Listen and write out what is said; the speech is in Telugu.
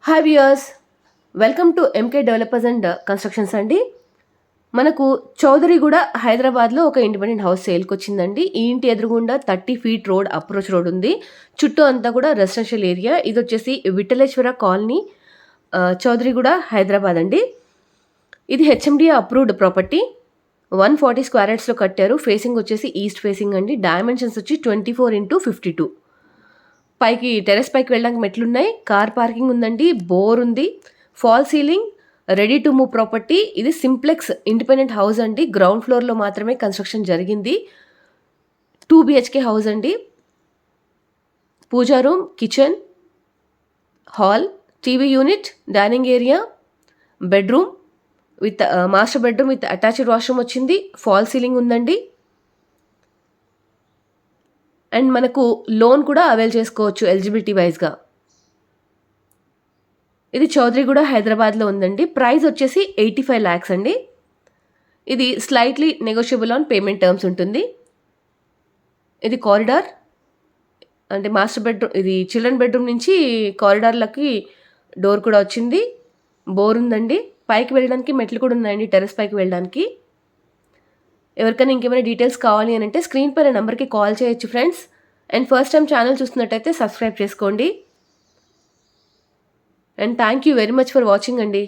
Hi viewers, welcome to MK developers and constructions అండి. మనకు చౌదరిగూడ హైదరాబాద్లో ఒక ఇండిపెండెంట్ హౌస్ సేల్కి వచ్చిందండి. ఈ ఇంటి ఎదురుగుండా 30 ఫీట్ రోడ్, అప్రోచ్ రోడ్ ఉంది. చుట్టూ అంతా కూడా రెసిడెన్షియల్ ఏరియా. ఇది వచ్చేసి విఠలేశ్వర కాలనీ, చౌదరిగూడ హైదరాబాద్ అండి. ఇది హెచ్ఎండిఏ అప్రూవ్డ్ ప్రాపర్టీ. 140 స్క్వేర్ యార్డ్స్లో కట్టారు. ఫేసింగ్ వచ్చేసి ఈస్ట్ ఫేసింగ్ అండి. డైమెన్షన్స్ వచ్చి 24x52. పైకి టెర్రస్ పైకి వెళ్ళడానికి మెట్లున్నాయి. కార్ పార్కింగ్ ఉందండి. బోర్ ఉంది. Fall ceiling, ready to move property. ఇది సింప్లెక్స్ ఇండిపెండెంట్ హౌస్ అండి. గ్రౌండ్ ఫ్లోర్లో మాత్రమే కన్స్ట్రక్షన్ జరిగింది. 2 BHK హౌస్ అండి. Pooja room, kitchen, hall, TV unit, dining area, bedroom with master bedroom with attached washroom వచ్చింది. ఫాల్ సీలింగ్ ఉందండి. అండ్ మనకు లోన్ కూడా అవైల్ చేసుకోవచ్చు ఎలిజిబిలిటీ వైజ్గా. ఇది చౌదరిగూడ హైదరాబాద్లో ఉందండి. ప్రైస్ వచ్చేసి 85 lakhs అండి. ఇది slightly negotiable on payment terms ఉంటుంది. ఇది కారిడార్, అంటే మాస్టర్ బెడ్రూమ్, ఇది చిల్డ్రన్ బెడ్రూమ్ నుంచి కారిడార్లకి డోర్ కూడా వచ్చింది. బోర్ ఉందండి. పైకి వెళ్ళడానికి మెట్లు కూడా ఉన్నాయండి, టెర్రస్ పైకి వెళ్ళడానికి. ఎవరికైనా ఇంకేమైనా డీటెయిల్స్ కావాలి అని అంటే స్క్రీన్ పైన నెంబర్కి కాల్ చేయొచ్చు friends. And first time channel చూస్తున్నట్టయితే సబ్స్క్రైబ్ చేసుకోండి. And thank you very much for watching అండి.